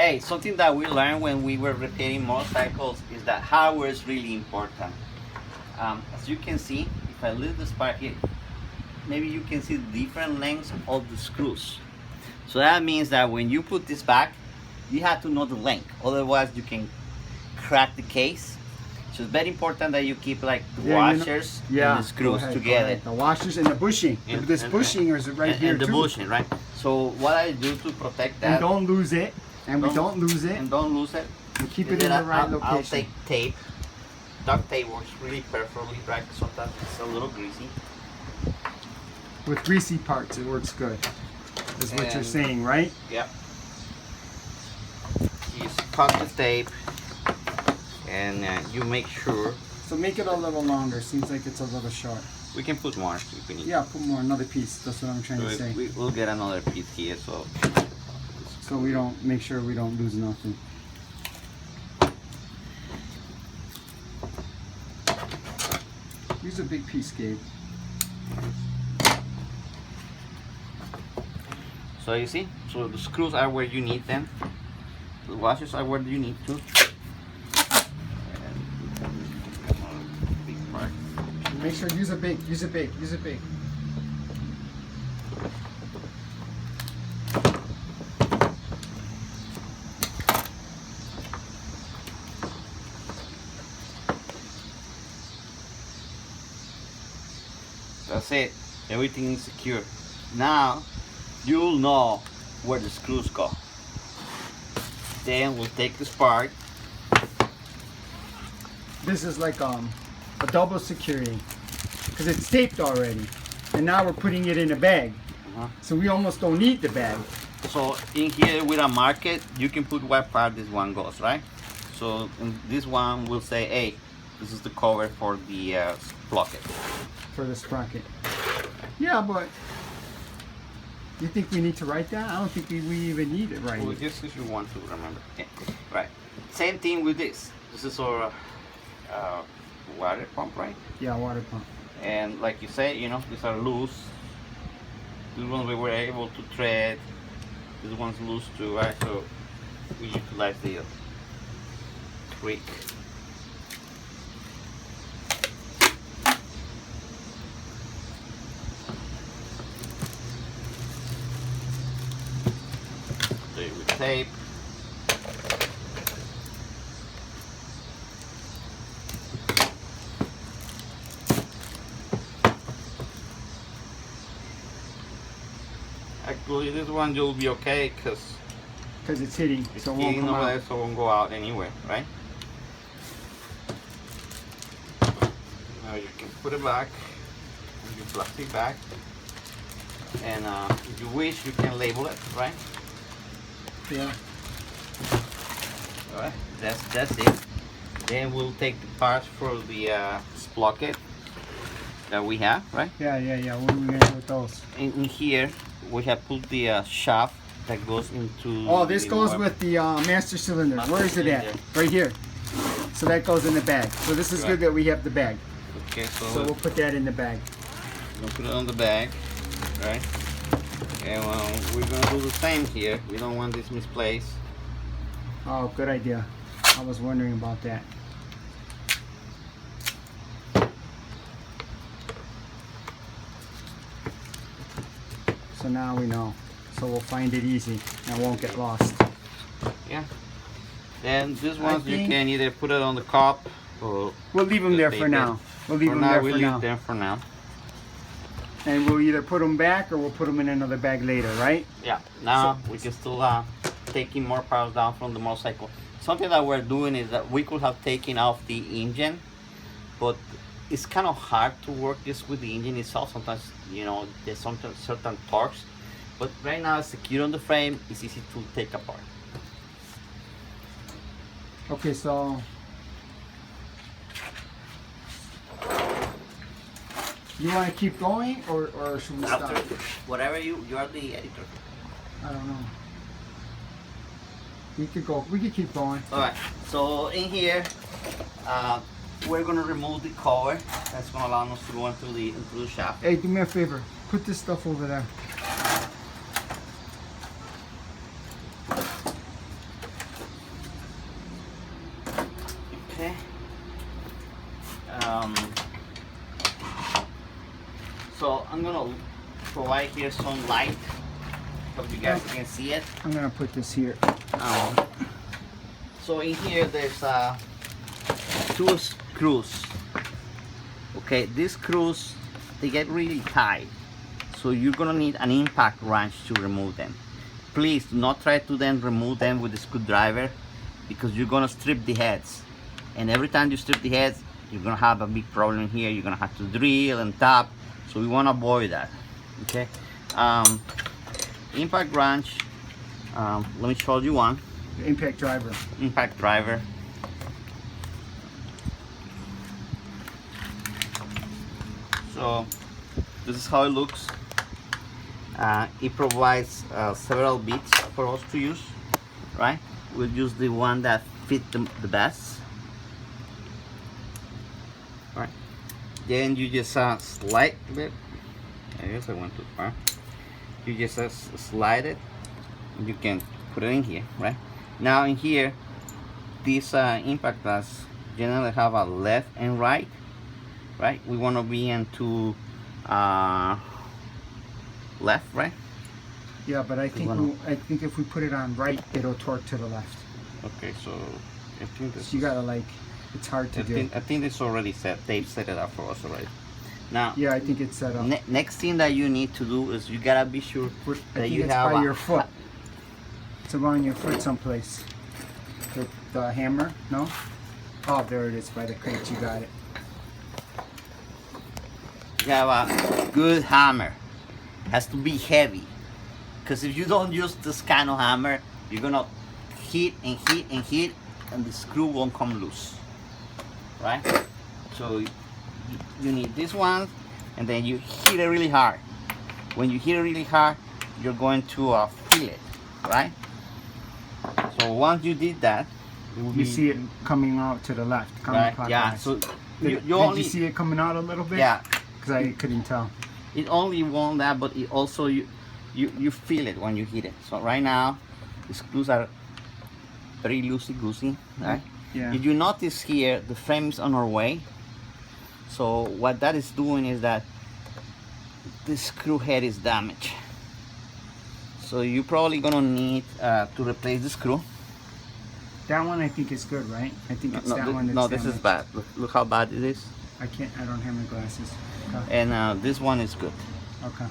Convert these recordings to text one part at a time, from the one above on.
Hey, something that we learned when we were repairing motorcycles is that hardware is really important. As you can see, if I leave the spark here, maybe you can see different lengths of the screws. So that means that when you put this back, you have to know the length. Otherwise, you can crack the case. So it's very important that you keep like the washers and the screws together. The washers and the bushing. This bushing is right here and the too. bushing, right? So what I do to protect that. And don't lose it. And we don't lose it. And don't lose it. And keep it in the right location. I'll take tape. Duct tape works really perfectly, right? Sometimes it's a little greasy. With greasy parts, it works good. Is what you're saying, right? Yep. You just cut the tape, and you make sure. So make it a little longer. Seems like it's a little short. We can put more if we need. Yeah, put more. Another piece. That's what I'm trying to say. We'll get another piece here, so we don't make sure we don't lose nothing. Use a big piece, Gabe. So you see, so the screws are where you need them. The washers are where you need to. And big part. Make sure use a big, use a big, use a big. That's it. Everything is secure. Now you'll know where the screws go. Then we'll take the spark. This is like a double security because it's taped already, and now we're putting it in a bag. So we almost don't need the bag. So in here with a market, you can put what part this one goes, right? So in this one will say, hey, this is the cover for the sprocket. For the sprocket. Yeah, but you think we need to write that? I don't think we even need it right. Well, just if you want to remember. Yeah. Right. Same thing with this. This is our water pump, right? Yeah, water pump. And like you say, you know, these are loose. These ones we were able to thread. This one's loose too, right? So we utilize the tweak. With tape. Actually, this one you'll be okay because it's hitting, so it won't come out. There, so it won't go out anywhere, right? Now you can put it back, your plastic back, and if you wish, you can label it, right? Yeah. Alright, that's it. Then we'll take the parts for the sprocket that we have, right? Yeah. What are we gonna do with those? In here, we have put the shaft that goes into. Oh, this goes with the master cylinder. Where is it at? Right here. So that goes in the bag. So this is good that we have the bag. Okay, so we'll put that in the bag. We'll put it on the bag, right? And we're gonna do the same here. We don't want this misplaced. Oh, good idea. I was wondering about that. So now we know. So we'll find it easy and won't get lost. Yeah. Then these ones you can either put it on the cup or we'll leave them there for now. We'll leave them there for now. We'll leave them for now. And we'll either put them back or we'll put them in another bag later, right? Yeah. Now we can still taking more parts down from the motorcycle. Something that we're doing is that we could have taken off the engine, but it's kind of hard to work this with the engine itself. Sometimes, you know, there's certain torques, but right now it's secure on the frame. It's easy to take apart. Okay, so you want to keep going or should we stop? Whatever you are the editor. I don't know. We could keep going. Alright, so in here we're gonna remove the cover. That's gonna allow us to go into the shaft. Hey, do me a favor. Put this stuff over there. Okay. So I'm gonna provide here some light. Hope you guys can see it. I'm gonna put this here. So in here there's 2 screws. Okay, these screws, they get really tight, so you're gonna need an impact wrench to remove them. Please do not try to then remove them with a screwdriver, because you're gonna strip the heads, and every time you strip the heads you're gonna have a big problem here. You're gonna have to drill and tap, so we want to avoid that. Okay, impact wrench, let me show you one. The impact driver. Impact driver. So this is how it looks. It provides several bits for us to use, right? We'll use the one that fit the best. Right. Then you just slide it. I guess I went too far. You just slide it. You can put it in here, right? Now in here, these impact glass generally have a left and right. Right? We want to be into left, right? Yeah, but I think if we put it on right, it'll torque to the left. Okay, so I think this. So you gotta like, it's hard to do. I think it's already set. They've set it up for us already. Now. Yeah, I think it's set up. Next thing that you need to do is you gotta be sure that you it's have by your foot. It's around your foot someplace. The hammer? No? Oh, there it is by the crates. You got it. You have a good hammer. Has to be heavy, because if you don't use this kind of hammer, you're gonna hit and hit and hit, and the screw won't come loose, right? So you need this one, and then you hit it really hard. When you hit it really hard, you're going to feel it, right? So once you did that, you see it coming out to the left. Right? Yeah. So did you see it coming out a little bit? Yeah. Because I couldn't tell. It only won't that, but it also you feel it when you hit it. So right now, the screws are very loosey-goosey, right? Yeah. If you notice here, the frame is on our way. So what that is doing is that the screw head is damaged. So you're probably gonna need to replace the screw. That one I think is good, right? I think it's that one that's no, this is bad. Look how bad it is. I don't have my glasses. Okay. And this one is good. Okay.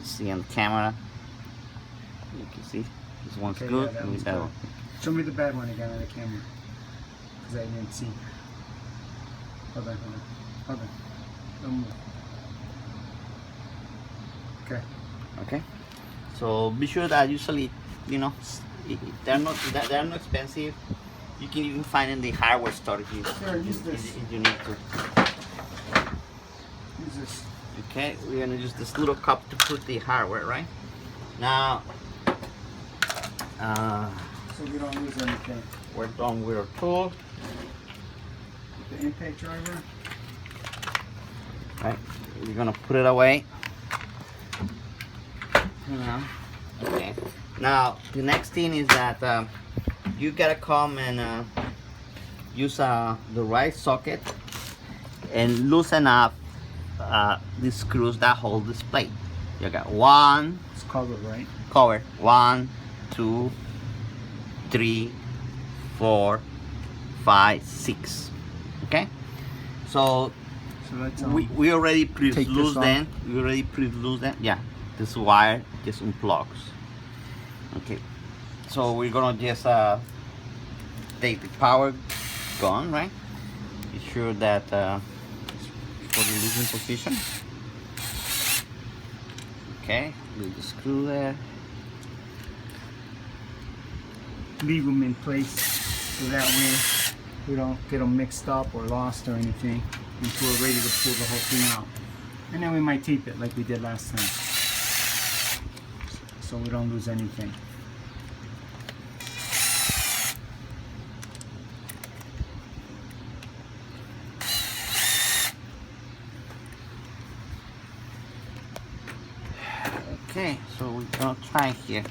See on the camera. You can see this one's Okay, good. yeah, that And one's that good. one. Show me the bad one again on the camera. Because I didn't see. Hold on. Don't move. Okay. Okay. So be sure that usually, you know, they're not expensive. You can even find in the hardware store if you, Sure, use this. if you need to. Use this. Okay, we're gonna use this little cup to put the hardware, right? Now, So we don't lose anything. we're done with our tool, The impact driver. right? We're gonna put it away. Okay. Now, the next thing is that you gotta come and use the right socket and loosen up the screws that hold this plate. You got one. It's covered, right? Cover 1, 2, 3, 4, 5, 6. Okay, so let's we already take this pre-loose off. them. We already pre-loose them. Yeah, this wire just unplugs. Okay, so we're gonna just take the power gun, right? Be sure that it's for the losing position. Okay, leave the screw there. Leave them in place so that way we don't get them mixed up or lost or anything until we're ready to pull the whole thing out. And then we might tape it like we did last time, so we don't lose anything. Okay, so we're gonna try here.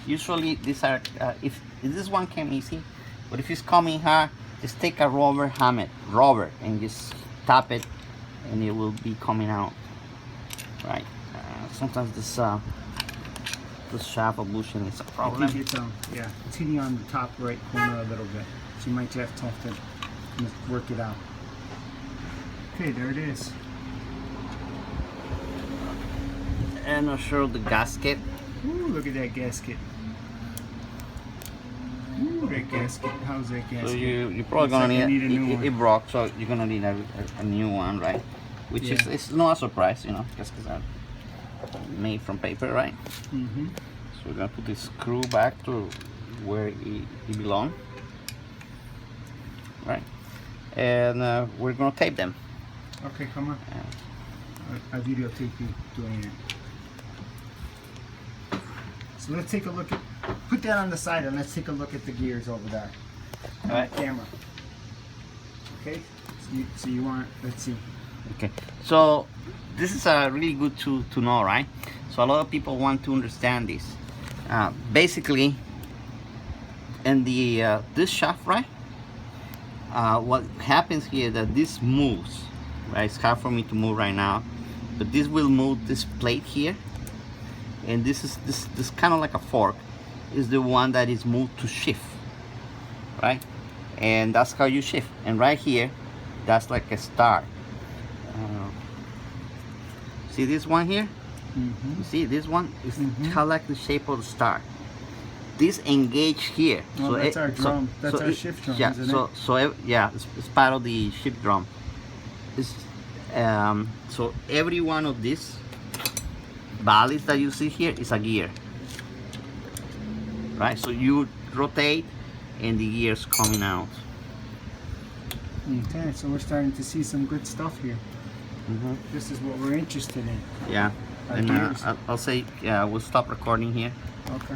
Usually these are, if this one came easy, but if it's coming hard, just take a rubber hammer, and just tap it, and it will be coming out. Right. Sometimes this shaft of bushing is a I problem. think it's yeah, it's hitting on the top right corner a little bit. So you might just have to just work it out. Okay, there it is. And I'll show the gasket. Ooh, look at that gasket. Ooh, that gasket. How's that gasket? So you're probably Looks gonna like need, I need a new it one. broke, so you're gonna need a new one, right? Which is, Yeah. it's not a surprise, you know, gaskets are made from paper, right? Mm-hmm. So we're gonna put this screw back to where it belongs, right? And we're gonna tape them. Okay, come on. I videotape you doing it. So let's take a look at, put that on the side and let's take a look at the gears over there. All right. Camera. Okay, so you want, let's see. Okay, so this is really good to know, right? So a lot of people want to understand this. Basically, in the this shaft, right? What happens here that this moves, right? It's hard for me to move right now, but this will move this plate here, and this is this kind of like a fork, is the one that is moved to shift, right? And that's how you shift. And right here, that's like a star. See this one here? Mm-hmm. You see this one is Mhm. kind of like the shape of the star. This engage here. Oh, that's our drum. That's our shift drum, yeah, isn't it? Yeah, it's part of the shift drum. It's, so every one of these valleys that you see here is a gear, right? So you rotate, and the gears coming out. Okay, so we're starting to see some good stuff here. Mm-hmm. This is what we're interested in. Yeah, Our and gears. I'll say, yeah, we'll stop recording here. Okay.